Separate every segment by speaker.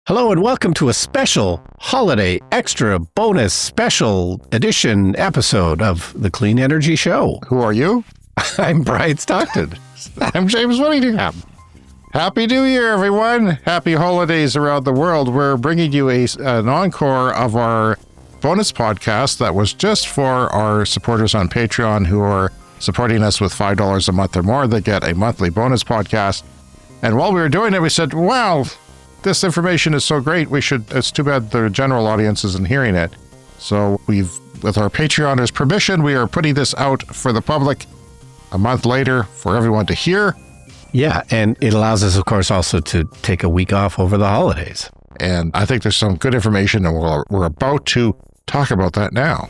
Speaker 1: Hello and welcome to a special holiday extra bonus special edition episode of the Clean Energy Show.
Speaker 2: Who are you?
Speaker 1: I'm Brian Stockton.
Speaker 2: I'm James Whittingham. Happy New Year, everyone. Happy holidays around the world. We're bringing you an encore of our bonus podcast that was just for our supporters on Patreon who are supporting us with $5 a month or more. They get a monthly bonus podcast. And while we were doing it, we said, wow, this information is so great. It's too bad the general audience isn't hearing it. So with our Patreoners' permission, we are putting this out for the public a month later for everyone to hear.
Speaker 1: Yeah, and it allows us, of course, also to take a week off over the holidays.
Speaker 2: And I think there's some good information, and we're about to talk about that now.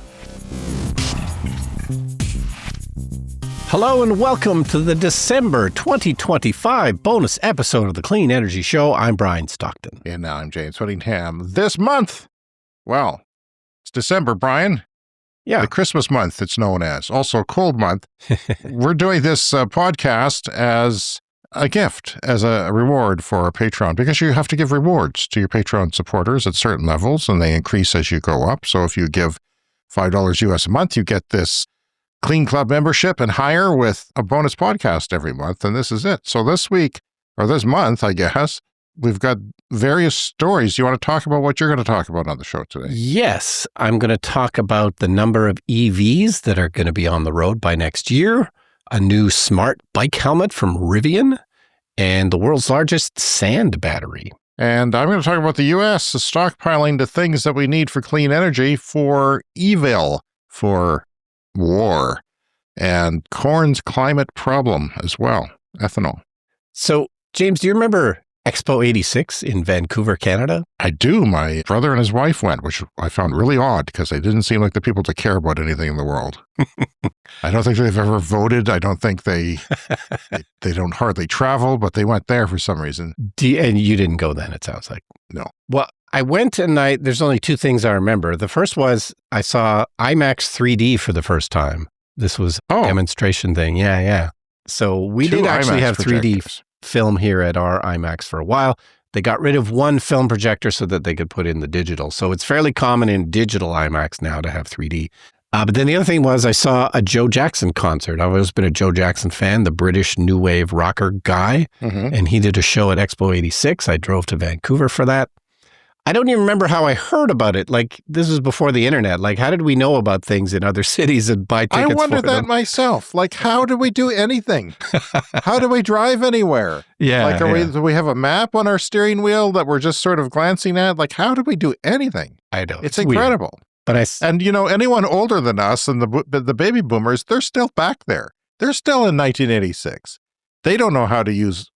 Speaker 1: Hello and welcome to the December 2025 bonus episode of the Clean Energy Show. I'm Brian Stockton.
Speaker 2: And now I'm James Whittingham. This month, well, it's December, Brian.
Speaker 1: Yeah.
Speaker 2: The Christmas month, it's known as. Also a cold month. We're doing this podcast as a gift, as a reward for our Patreon, because you have to give rewards to your Patreon supporters at certain levels, and they increase as you go up. So if you give $5 US a month, you get this Clean Club membership and higher with a bonus podcast every month, and this is it. So this week, or this month, I guess, we've got various stories. You want to talk about what you're going to talk about on the show today?
Speaker 1: Yes, I'm going to talk about the number of EVs that are going to be on the road by next year, a new smart bike helmet from Rivian, and the world's largest sand battery.
Speaker 2: And I'm going to talk about the U.S. stockpiling the things that we need for clean energy for evil, for war, and corn's climate problem as well, ethanol.
Speaker 1: So, James, do you remember Expo 86 in Vancouver, Canada?
Speaker 2: I do. My brother and his wife went, which I found really odd because they didn't seem like the people to care about anything in the world. I don't think they've ever voted. I don't think they don't hardly travel, but they went there for some reason.
Speaker 1: And you didn't go then, it sounds like.
Speaker 2: No.
Speaker 1: Well, I went and there's only two things I remember. The first was I saw IMAX 3D for the first time. This was a demonstration thing. Yeah. So we did actually have 3D film here at our IMAX for a while. They got rid of one film projector so that they could put in the digital. So it's fairly common in digital IMAX now to have 3D. But then the other thing was I saw a Joe Jackson concert. I've always been a Joe Jackson fan, the British new wave rocker guy. Mm-hmm. And he did a show at Expo 86. I drove to Vancouver for that. I don't even remember how I heard about it. Like, this was before the internet. Like, how did we know about things in other cities and buy tickets for them?
Speaker 2: I wondered that myself. Like, how do we do anything? How do we drive anywhere?
Speaker 1: Yeah.
Speaker 2: Like, do we have a map on our steering wheel that we're just sort of glancing at? Like, how do we do anything?
Speaker 1: I know.
Speaker 2: It's incredible.
Speaker 1: But
Speaker 2: and, you know, anyone older than us and the baby boomers, they're still back there. They're still in 1986. They don't know how to use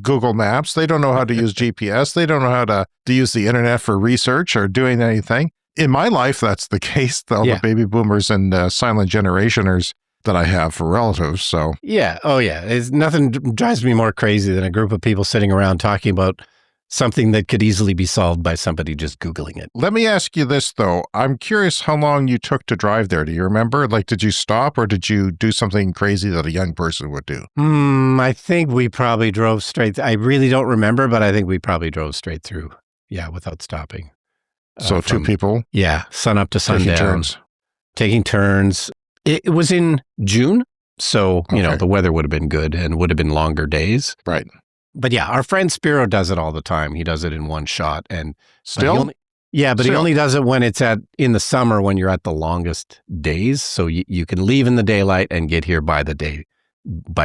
Speaker 2: Google Maps. They don't know how to use GPS. They don't know how to use the internet for research or doing anything. In my life, that's the case. All the baby boomers and silent generationers that I have for relatives. So
Speaker 1: yeah. Oh, yeah. Nothing drives me more crazy than a group of people sitting around talking about something that could easily be solved by somebody just Googling it.
Speaker 2: Let me ask you this, though. I'm curious how long you took to drive there. Do you remember? Like, did you stop or did you do something crazy that a young person would do?
Speaker 1: I think we probably drove straight. I really don't remember, but I think we probably drove straight through. Yeah, without stopping.
Speaker 2: So two people?
Speaker 1: Yeah, sun up to sundown. Taking turns. It was in June, so, you know, the weather would have been good and would have been longer days.
Speaker 2: Right.
Speaker 1: But yeah, our friend Spiro does it all the time. He does it in one shot. And
Speaker 2: still?
Speaker 1: He only does it when it's in the summer when you're at the longest days. So you can leave in the daylight and get here by the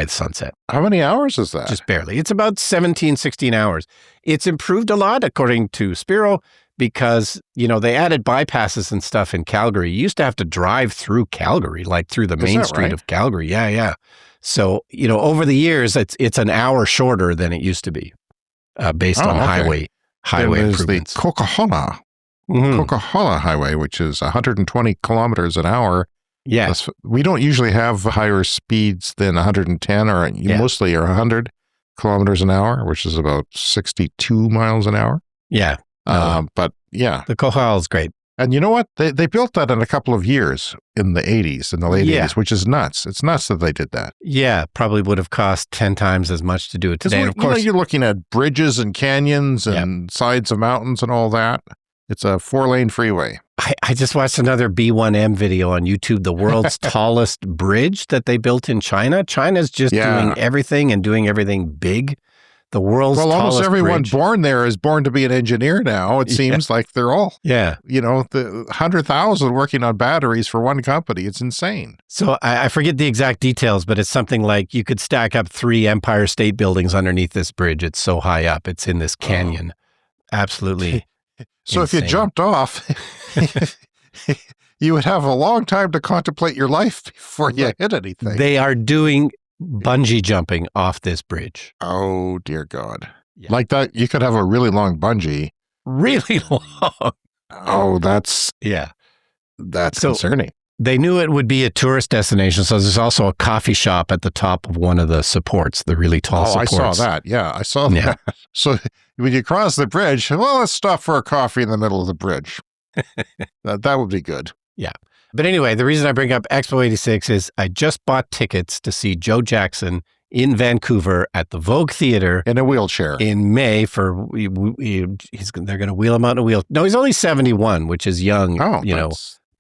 Speaker 1: sunset.
Speaker 2: How many hours is that?
Speaker 1: Just barely. It's about 17, 16 hours. It's improved a lot, according to Spiro, because, you know, they added bypasses and stuff in Calgary. You used to have to drive through Calgary, like through the main street of Calgary. Yeah. So, you know, over the years, it's an hour shorter than it used to be, based on highway improvements.
Speaker 2: The Coquihalla Highway, which is 120 kilometers an hour.
Speaker 1: Yeah.
Speaker 2: We don't usually have higher speeds than 110 or mostly are 100 kilometers an hour, which is about 62 miles an hour.
Speaker 1: Yeah.
Speaker 2: But yeah.
Speaker 1: The Coquihalla is great.
Speaker 2: And you know what? They built that in a couple of years in the 80s, in the late 80s, which is nuts. It's nuts that they did that.
Speaker 1: Yeah, probably would have cost 10 times as much to do it today. And of course,
Speaker 2: you're looking at bridges and canyons and sides of mountains and all that. It's a 4-lane freeway.
Speaker 1: I just watched another B1M video on YouTube, the world's tallest bridge that they built in China. China's just doing everything and doing everything big. The world's tallest
Speaker 2: almost everyone
Speaker 1: bridge.
Speaker 2: Born there is born to be an engineer now. It seems like they're all, the 100,000 working on batteries for one company. It's insane.
Speaker 1: So I forget the exact details, but it's something like you could stack up 3 Empire State Buildings underneath this bridge. It's so high up. It's in this canyon. Absolutely.
Speaker 2: So
Speaker 1: insane.
Speaker 2: If you jumped off, you would have a long time to contemplate your life before you hit anything.
Speaker 1: They are doing bungee jumping off this bridge.
Speaker 2: Oh, dear God. Yeah. Like that, you could have a really long bungee.
Speaker 1: Really long.
Speaker 2: Oh, that's concerning.
Speaker 1: They knew it would be a tourist destination, so there's also a coffee shop at the top of one of the supports, the really tall supports.
Speaker 2: I saw that. Yeah, I saw that. Yeah. So when you cross the bridge, well, let's stop for a coffee in the middle of the bridge. That would be good.
Speaker 1: Yeah. But anyway, the reason I bring up Expo 86 is I just bought tickets to see Joe Jackson in Vancouver at the Vogue Theater.
Speaker 2: In a wheelchair.
Speaker 1: In May they're going to wheel him out in a wheel. No, he's only 71, which is young,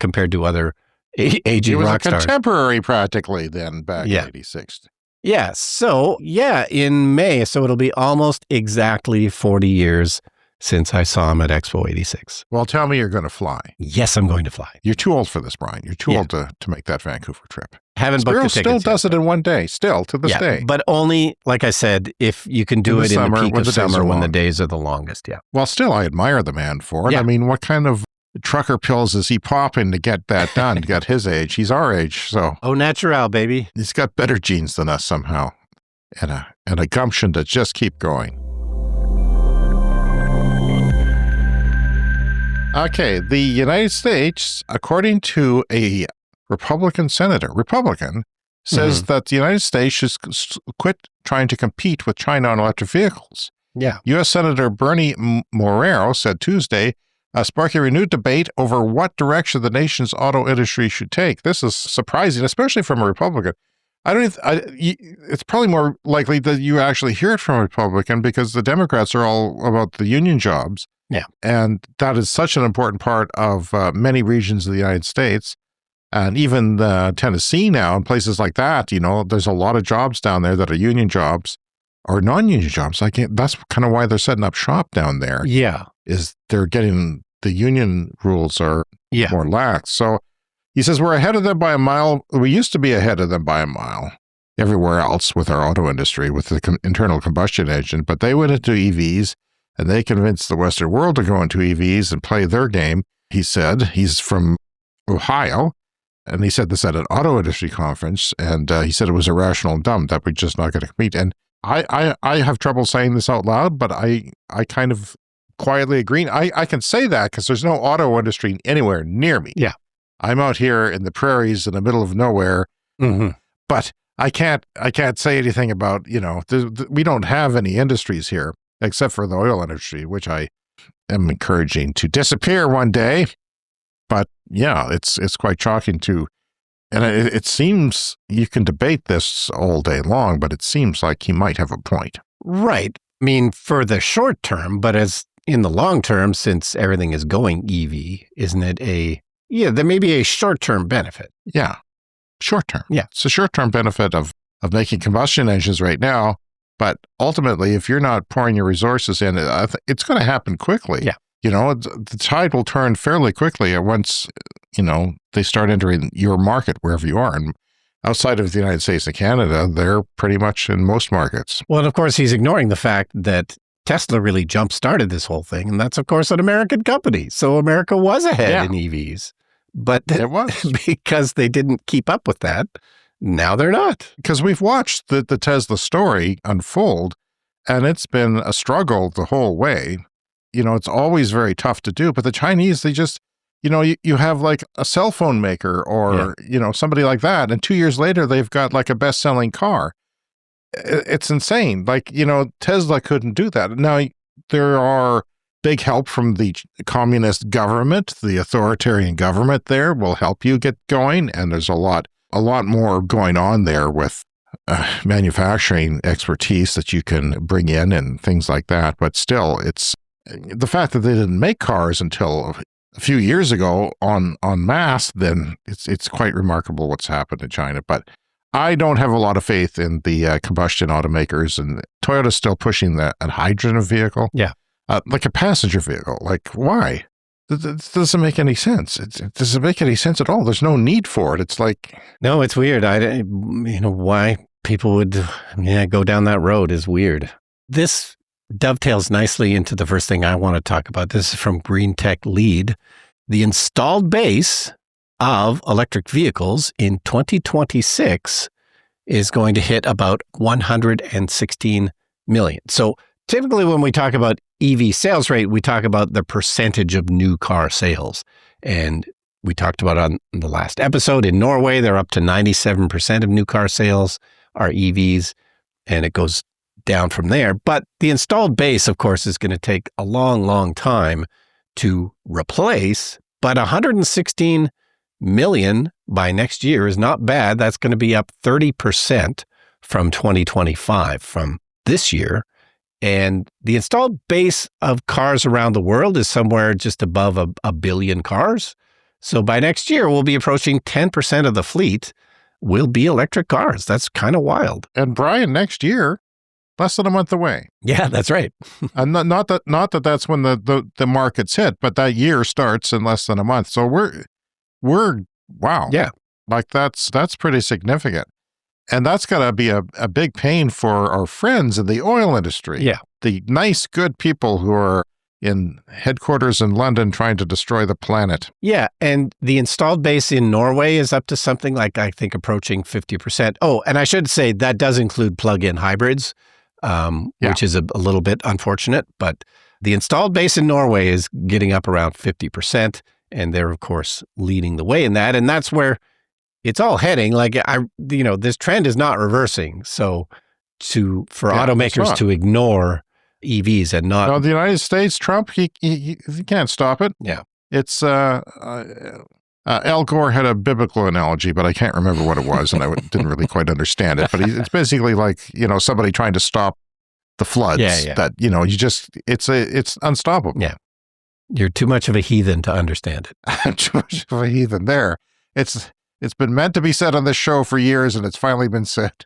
Speaker 1: compared to other aging rock stars.
Speaker 2: He was a contemporary practically then back in 86.
Speaker 1: Yeah. So, in May. So it'll be almost exactly 40 years since I saw him at Expo 86.
Speaker 2: Well, tell me you're going to fly.
Speaker 1: Yes, I'm going to fly.
Speaker 2: You're too old for this, Brian. You're too old to make that Vancouver trip.
Speaker 1: Haven't booked the tickets
Speaker 2: still does it in one day, still, to this day.
Speaker 1: But only, like I said, if you can do it in the peak of summer when the days are the longest,
Speaker 2: Well, still, I admire the man for it. I mean, what kind of trucker pills is he popping to get that done, to get his age? He's our age, so.
Speaker 1: Oh, natural, baby.
Speaker 2: He's got better genes than us somehow, and a gumption to just keep going. Okay, the United States, according to a Republican senator, says that the United States should quit trying to compete with China on electric vehicles.
Speaker 1: Yeah.
Speaker 2: U.S. Senator Bernie Moreno said Tuesday, sparking renewed debate over what direction the nation's auto industry should take. This is surprising, especially from a Republican. It's probably more likely that you actually hear it from a Republican because the Democrats are all about the union jobs.
Speaker 1: Yeah.
Speaker 2: And that is such an important part of many regions of the United States. And even Tennessee now and places like that, there's a lot of jobs down there that are union jobs or non-union jobs. That's kind of why they're setting up shop down there.
Speaker 1: Yeah.
Speaker 2: Is they're getting the union rules are more lax. So he says we're ahead of them by a mile. We used to be ahead of them by a mile everywhere else with our auto industry, with the internal combustion engine. But they went into EVs. And they convinced the Western world to go into EVs and play their game. He said he's from Ohio, and he said this at an auto industry conference, and he said it was irrational and dumb that we're just not going to compete. And I have trouble saying this out loud, but I kind of quietly agree. I can say that because there's no auto industry anywhere near me.
Speaker 1: Yeah.
Speaker 2: I'm out here in the prairies in the middle of nowhere, but I can't say anything about, we don't have any industries here. Except for the oil industry, which I am encouraging to disappear one day. But it's quite shocking too. And it seems you can debate this all day long, but it seems like he might have a point.
Speaker 1: Right. I mean, for the short term, but as in the long term, since everything is going EV, isn't it there may be a short-term benefit.
Speaker 2: Yeah. Short term.
Speaker 1: Yeah.
Speaker 2: It's a short-term benefit of making combustion engines right now. But ultimately, if you're not pouring your resources in, it's going to happen quickly.
Speaker 1: Yeah.
Speaker 2: The tide will turn fairly quickly once, they start entering your market wherever you are. And outside of the United States and Canada, they're pretty much in most markets.
Speaker 1: Well, and of course, he's ignoring the fact that Tesla really jump-started this whole thing. And that's, of course, an American company. So America was ahead in EVs. But
Speaker 2: it was
Speaker 1: because they didn't keep up with that. Now they're not.
Speaker 2: Because we've watched the Tesla story unfold, and it's been a struggle the whole way. It's always very tough to do, but the Chinese, they just, you have like a cell phone maker or, somebody like that, and 2 years later, they've got like a best-selling car. It's insane. Like, Tesla couldn't do that. Now, there are big help from the communist government. The authoritarian government there will help you get going. And there's a lot more going on there with manufacturing expertise that you can bring in and things like that. But still, it's the fact that they didn't make cars until a few years ago en masse, then it's quite remarkable what's happened in China. But I don't have a lot of faith in the combustion automakers, and Toyota's still pushing a hydrogen vehicle.
Speaker 1: Yeah.
Speaker 2: Like a passenger vehicle. Like, why? It doesn't make any sense. It doesn't make any sense at all. There's no need for it. It's like...
Speaker 1: No, it's weird. Why people would go down that road is weird. This dovetails nicely into the first thing I want to talk about. This is from Green Tech Lead. The installed base of electric vehicles in 2026 is going to hit about 116 million. So typically when we talk about EV sales rate, we talk about the percentage of new car sales. And we talked about on the last episode, in Norway, they're up to 97% of new car sales are EVs, and it goes down from there. But the installed base, of course, is going to take a long, long time to replace. But 116 million by next year is not bad. That's going to be up 30% from 2025, from this year. And the installed base of cars around the world is somewhere just above a billion cars. So by next year, we'll be approaching 10% of the fleet will be electric cars. That's kind of wild.
Speaker 2: And Brian, next year, less than a month away.
Speaker 1: Yeah, that's right.
Speaker 2: And not that that's when the markets hit, but that year starts in less than a month. So we're wow.
Speaker 1: Yeah.
Speaker 2: Like that's pretty significant. And that's got to be a big pain for our friends in the oil industry.
Speaker 1: Yeah.
Speaker 2: The nice, good people who are in headquarters in London trying to destroy the planet.
Speaker 1: Yeah. And the installed base in Norway is up to something like, I think, approaching 50%. Oh, and I should say that does include plug-in hybrids, which is a little bit unfortunate. But the installed base in Norway is getting up around 50%. And they're, of course, leading the way in that. And that's where it's all heading. Like, this trend is not reversing. So for automakers to ignore EVs and not...
Speaker 2: No, the United States, Trump, he can't stop it.
Speaker 1: Yeah.
Speaker 2: It's... Al Gore had a biblical analogy, but I can't remember what it was, and I didn't really quite understand it. But it's basically like, somebody trying to stop the floods.
Speaker 1: Yeah.
Speaker 2: That, it's unstoppable.
Speaker 1: Yeah. You're too much of a heathen to understand it.
Speaker 2: Too much of a heathen there. It's been meant to be said on this show for years, and it's finally been said.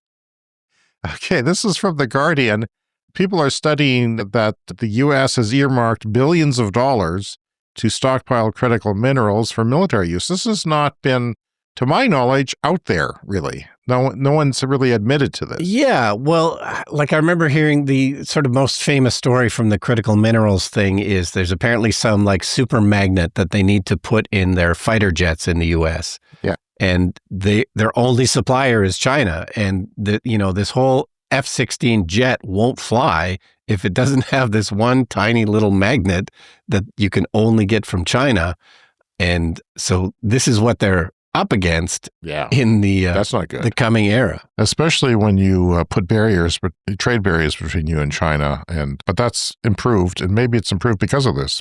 Speaker 2: Okay, this is from The Guardian. People are studying that the U.S. has earmarked billions of dollars to stockpile critical minerals for military use. This has not been, to my knowledge, out there, really. No one's really admitted to this.
Speaker 1: Yeah, well, like I remember hearing the sort of most famous story from the critical minerals thing is there's apparently some like super magnet that they need to put in their fighter jets in the U.S.
Speaker 2: Yeah.
Speaker 1: And their only supplier is China. And this whole F-16 jet won't fly if it doesn't have this one tiny little magnet that you can only get from China. And so this is what they're up against in
Speaker 2: that's not good.
Speaker 1: The coming era.
Speaker 2: Especially when you put trade barriers between you and China. But that's improved, and maybe it's improved because of this.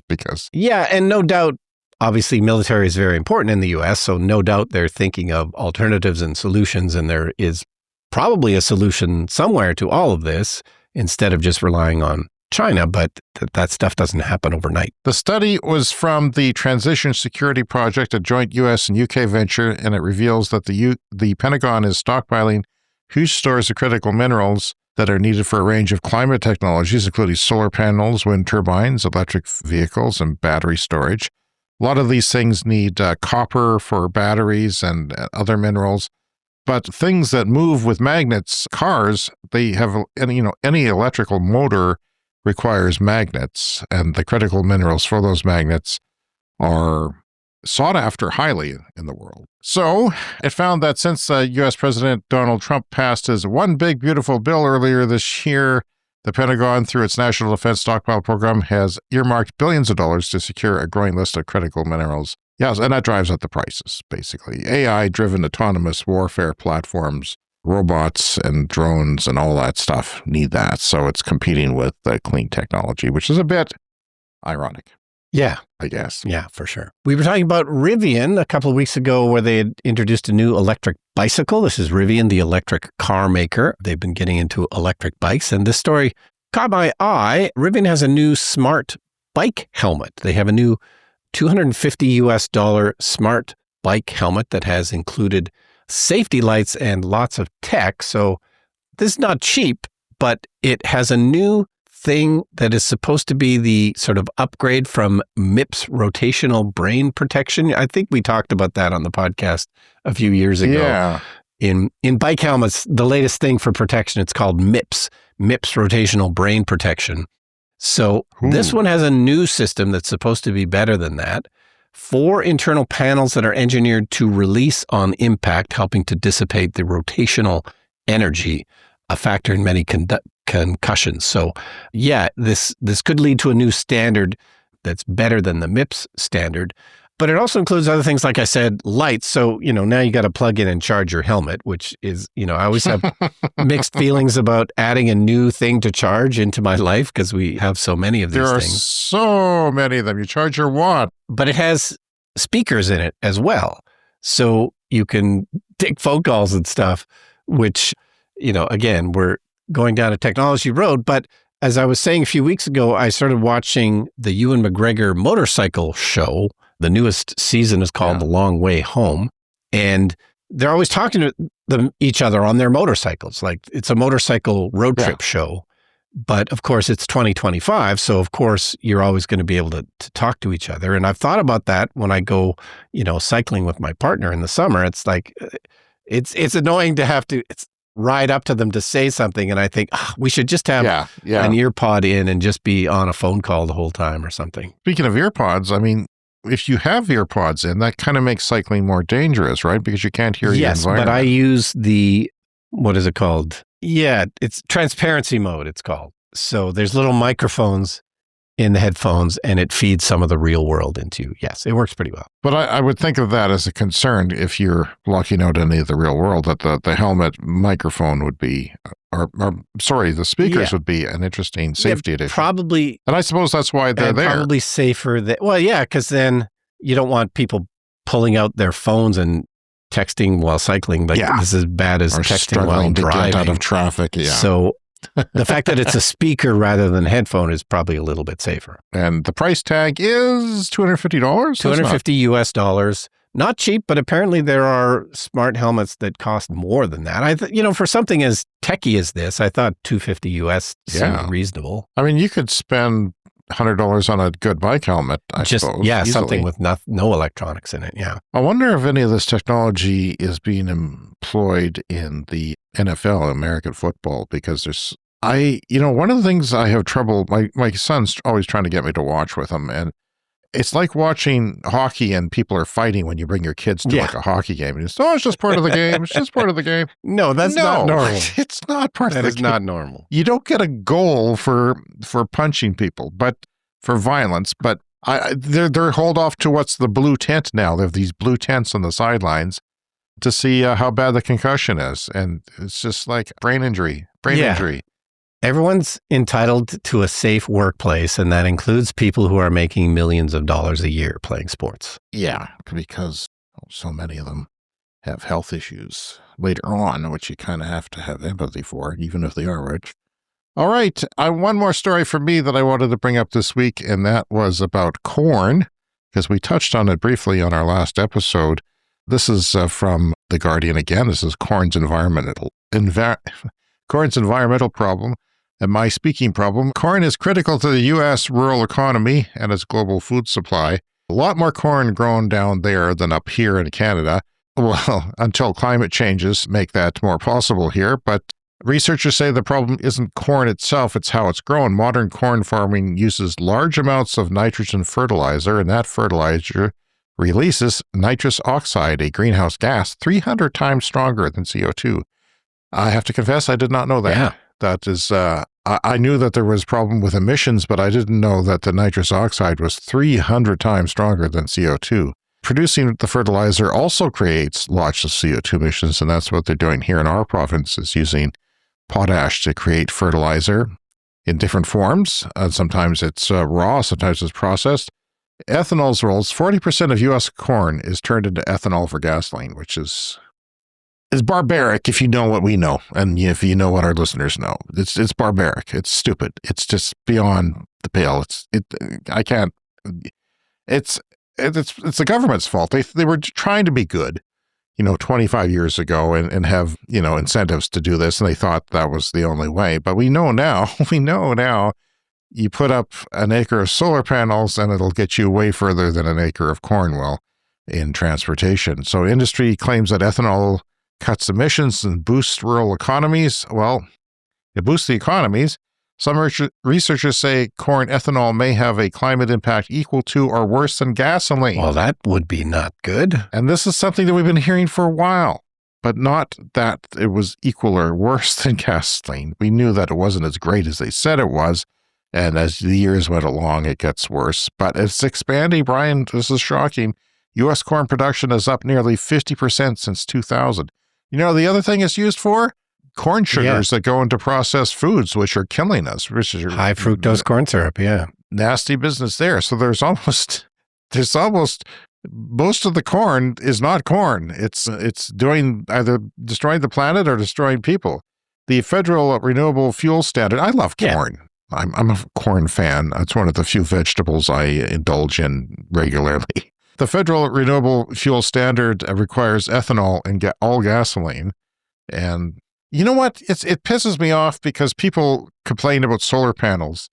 Speaker 1: Yeah, and no doubt, obviously military is very important in the U.S., so no doubt they're thinking of alternatives and solutions, and there is probably a solution somewhere to all of this instead of just relying on China, but that stuff doesn't happen overnight.
Speaker 2: The study was from the Transition Security Project, a joint U.S. and U.K. venture, and it reveals that the Pentagon is stockpiling huge stores of critical minerals that are needed for a range of climate technologies, including solar panels, wind turbines, electric vehicles, and battery storage. A lot of these things need copper for batteries and other minerals. But things that move with magnets, cars, they have, any electrical motor requires magnets, and the critical minerals for those magnets are sought after highly in the world. So it found that since U.S. President Donald Trump passed his One Big Beautiful Bill earlier this year, the Pentagon, through its National Defense Stockpile Program, has earmarked billions of dollars to secure a growing list of critical minerals. Yes, and that drives up the prices, basically. AI-driven autonomous warfare platforms, robots and drones and all that stuff need that. So it's competing with clean technology, which is a bit ironic.
Speaker 1: Yeah.
Speaker 2: I guess.
Speaker 1: Yeah, for sure. We were talking about Rivian a couple of weeks ago where they had introduced a new electric bicycle. This is Rivian, the electric car maker. They've been getting into electric bikes. And this story caught my eye. Rivian has a new smart bike helmet. They have a new $250 smart bike helmet that has included safety lights and lots of tech. So this is not cheap, but it has a new thing that is supposed to be the sort of upgrade from MIPS rotational brain protection. I think we talked about that on the podcast a few years ago.
Speaker 2: Yeah.
Speaker 1: In bike helmets, the latest thing for protection, it's called MIPS rotational brain protection. So this one has a new system that's supposed to be better than that. 4 internal panels that are engineered to release on impact, helping to dissipate the rotational energy, a factor in many concussions. So yeah, this could lead to a new standard that's better than the MIPS standard. But it also includes other things, like I said, lights. So, now you got to plug in and charge your helmet, which is, I always have mixed feelings about adding a new thing to charge into my life because we have so many of these things.
Speaker 2: There are so many of them. You charge your what?
Speaker 1: But it has speakers in it as well. So you can take phone calls and stuff, which, again, we're going down a technology road. But as I was saying a few weeks ago, I started watching the Ewan McGregor motorcycle show. The newest season is called The Long Way Home. And they're always talking to each other on their motorcycles. Like it's a motorcycle road trip show. But of course, it's 2025. So of course, you're always going to be able to talk to each other. And I've thought about that when I go, cycling with my partner in the summer. It's like, it's annoying to have to ride up to them to say something. And I think we should just have an ear pod in and just be on a phone call the whole time or something.
Speaker 2: Speaking of ear pods, I mean, if you have ear pods in, that kind of makes cycling more dangerous, right? Because you can't hear your environment.
Speaker 1: Yes, but I use what is it called? Yeah, it's transparency mode, it's called. So there's little microphones in the headphones and it feeds some of the real world into you. Yes, it works pretty well.
Speaker 2: But I would think of that as a concern if you're blocking out any of the real world, that the helmet microphone would be, the speakers would be an interesting safety issue.
Speaker 1: Probably.
Speaker 2: And I suppose that's why they're there.
Speaker 1: Probably safer. Because then you don't want people pulling out their phones and texting while cycling. Like this is bad as texting while driving.
Speaker 2: Get out of traffic. Yeah.
Speaker 1: So the fact that it's a speaker rather than a headphone is probably a little bit safer.
Speaker 2: And the price tag is $250?
Speaker 1: $250. Not cheap, but apparently there are smart helmets that cost more than that. For something as techy as this, I thought $250 seemed reasonable.
Speaker 2: I mean, you could spend $100 on a good bike helmet, I suppose.
Speaker 1: Yeah, easily. Something with no electronics in it, yeah.
Speaker 2: I wonder if any of this technology is being employed in the NFL, American football, because one of the things I have trouble, my son's always trying to get me to watch with him, and it's like watching hockey and people are fighting when you bring your kids to like a hockey game. And it's just part of the game. It's just part of the game.
Speaker 1: No, that's not normal.
Speaker 2: It's not part of the game.
Speaker 1: That is not normal.
Speaker 2: You don't get a goal for punching people, but for violence. But they're hauled off to what's the blue tent now. They have these blue tents on the sidelines to see how bad the concussion is. And it's just like brain injury.
Speaker 1: Everyone's entitled to a safe workplace, and that includes people who are making millions of dollars a year playing sports.
Speaker 2: Yeah, because so many of them have health issues later on, which you kind of have to have empathy for, even if they are rich. All right, one more story for me that I wanted to bring up this week, and that was about corn, because we touched on it briefly on our last episode. This is from The Guardian again. This is corn's environmental problem. And my speaking problem, corn is critical to the U.S. rural economy and its global food supply. A lot more corn grown down there than up here in Canada. Well, until climate changes make that more possible here. But researchers say the problem isn't corn itself, it's how it's grown. Modern corn farming uses large amounts of nitrogen fertilizer, and that fertilizer releases nitrous oxide, a greenhouse gas, 300 times stronger than CO2. I have to confess, I did not know that.
Speaker 1: Yeah.
Speaker 2: That is, I knew that there was a problem with emissions, but I didn't know that the nitrous oxide was 300 times stronger than CO2. Producing the fertilizer also creates lots of CO2 emissions, and that's what they're doing here in our province, is using potash to create fertilizer. in different forms. Sometimes it's raw, sometimes it's processed. Ethanol's roles, 40% of U.S. corn is turned into ethanol for gasoline, which is barbaric if you know what we know, and if you know what our listeners know. It's barbaric. It's stupid. It's just beyond the pale. It's the government's fault. They were trying to be good, 25 years ago and have, incentives to do this, and they thought that was the only way. But we know now, you put up an acre of solar panels and it'll get you way further than an acre of corn will in transportation. So industry claims that ethanol cuts emissions and boosts rural economies. Well, it boosts the economies. Some researchers say corn ethanol may have a climate impact equal to or worse than gasoline.
Speaker 1: Well, that would be not good.
Speaker 2: And this is something that we've been hearing for a while, but not that it was equal or worse than gasoline. We knew that it wasn't as great as they said it was. And as the years went along, it gets worse. But it's expanding, Brian. This is shocking. U.S. corn production is up nearly 50% since 2000. The other thing it's used for? Corn sugars that go into processed foods, which are killing us. Which is
Speaker 1: high fructose corn syrup, yeah.
Speaker 2: Nasty business there. So there's almost most of the corn is not corn. It's doing either destroying the planet or destroying people. The Federal Renewable Fuel Standard, I love corn. Yeah. I'm a corn fan. It's one of the few vegetables I indulge in regularly. The Federal Renewable Fuel Standard requires ethanol in all gasoline. And you know what? It pisses me off because people complain about solar panels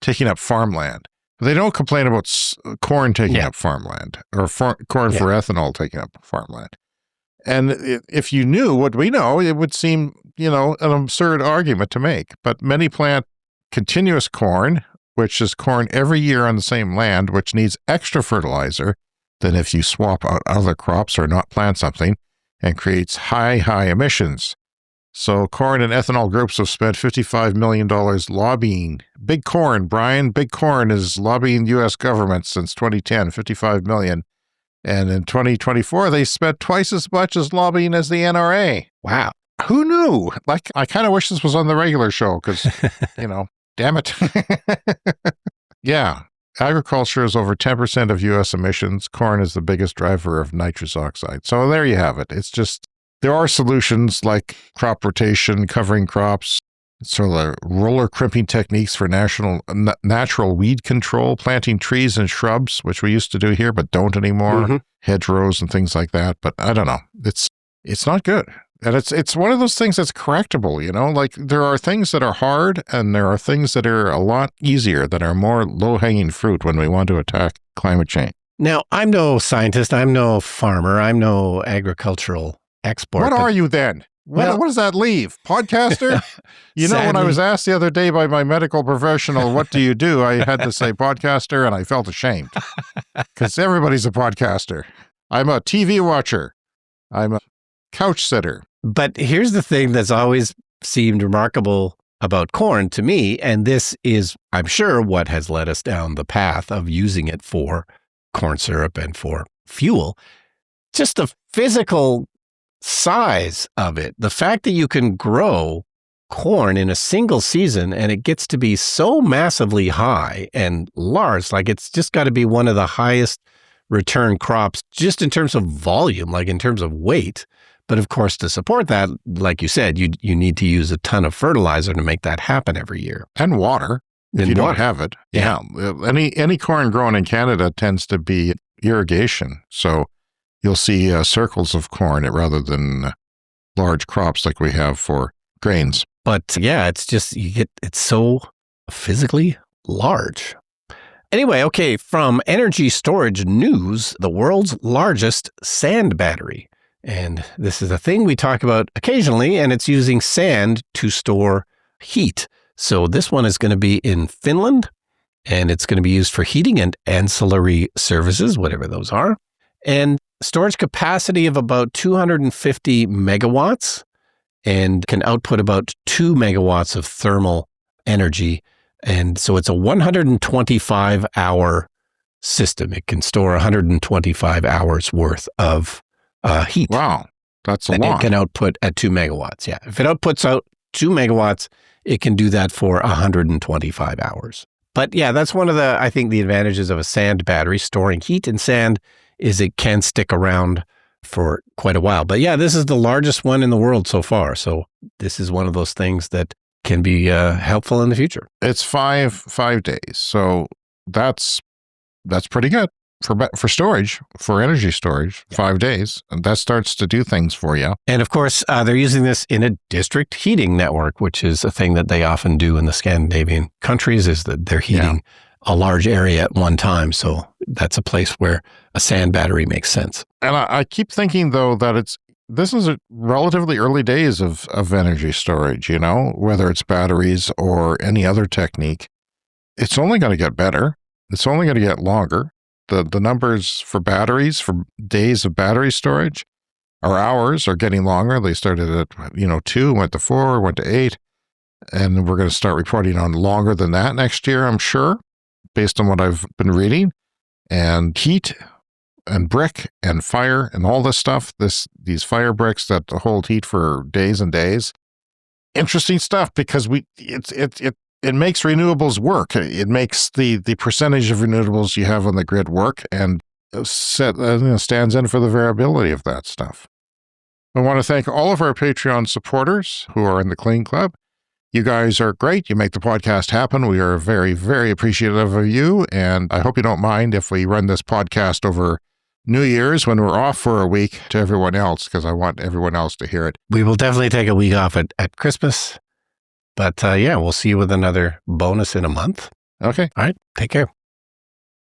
Speaker 2: taking up farmland. They don't complain about corn taking up farmland or corn for ethanol taking up farmland. And if you knew what we know, it would seem, an absurd argument to make. But many plant continuous corn, which is corn every year on the same land, which needs extra fertilizer than if you swap out other crops or not plant something, and creates high emissions. So corn and ethanol groups have spent $55 million lobbying. Big Corn, Brian, Big Corn is lobbying U.S. government since 2010, $55 million. And in 2024, they spent twice as much as lobbying as the NRA.
Speaker 1: Wow.
Speaker 2: Who knew? I kind of wish this was on the regular show because, damn it. Yeah. Agriculture is over 10% of U.S. emissions. Corn is the biggest driver of nitrous oxide. So there you have it. It's just, there are solutions like crop rotation, covering crops, sort of roller crimping techniques for natural weed control, planting trees and shrubs, which we used to do here, but don't anymore, hedgerows and things like that. But I don't know. It's not good. And it's one of those things that's correctable, like there are things that are hard and there are things that are a lot easier, that are more low-hanging fruit when we want to attack climate change.
Speaker 1: Now, I'm no scientist. I'm no farmer. I'm no agricultural expert.
Speaker 2: What are you then? What does that leave? Podcaster?
Speaker 1: Sadly,
Speaker 2: when I was asked the other day by my medical professional, what do you do? I had to say podcaster and I felt ashamed because everybody's a podcaster. I'm a TV watcher. I'm a couch sitter.
Speaker 1: But here's the thing that's always seemed remarkable about corn to me, and this is, I'm sure, what has led us down the path of using it for corn syrup and for fuel. Just the physical size of it. The fact that you can grow corn in a single season and it gets to be so massively high and large, like it's just got to be one of the highest return crops just in terms of volume, like in terms of weight. But of course, to support that, like you said, you need to use a ton of fertilizer to make that happen every year.
Speaker 2: And water, if you don't have it. Yeah. Any corn grown in Canada tends to be irrigation. So you'll see circles of corn rather than large crops like we have for grains.
Speaker 1: But yeah, it's just, it's so physically large. Anyway, okay, from energy storage news, the world's largest sand battery. And this is a thing we talk about occasionally, and it's using sand to store heat. So this one is going to be in Finland, and it's going to be used for heating and ancillary services, whatever those are. And storage capacity of about 250 megawatts and can output about 2 megawatts of thermal energy. And so it's a 125-hour system. It can store 125 hours worth of heat.
Speaker 2: Wow, that's a lot.
Speaker 1: It can output at 2 megawatts. Yeah, if it outputs out 2 megawatts, it can do that for 125 hours. But yeah, that's one of the, I think, the advantages of a sand battery. Storing heat in sand is it can stick around for quite a while. But yeah, this is the largest one in the world so far. So this is one of those things that can be helpful in the future.
Speaker 2: It's five days. So that's pretty good for storage, for energy storage, 5 days. And that starts to do things for you.
Speaker 1: And of course, they're using this in a district heating network, which is a thing that they often do in the Scandinavian countries, is that they're heating a large area at one time. So that's a place where a sand battery makes sense.
Speaker 2: And I keep thinking, though, that this is a relatively early days of energy storage, whether it's batteries or any other technique. It's only going to get better. It's only going to get longer. The numbers for batteries, for days of battery storage, or hours are getting longer. They started at 2, went to 4, went to 8, and we're going to start reporting on longer than that next year, I'm sure, based on what I've been reading. And heat and brick and fire and all this stuff, these fire bricks that hold heat for days and days. Interesting stuff, because it makes renewables work. It makes the percentage of renewables you have on the grid work, and stands in for the variability of that stuff. I want to thank all of our Patreon supporters who are in the Clean Club. You guys are great. You make the podcast happen. We are very, very appreciative of you, and I hope you don't mind if we run this podcast over New Year's when we're off for a week to everyone else, because I want everyone else to hear it.
Speaker 1: We will definitely take a week off at Christmas. But we'll see you with another bonus in a month.
Speaker 2: Okay.
Speaker 1: All right. Take care.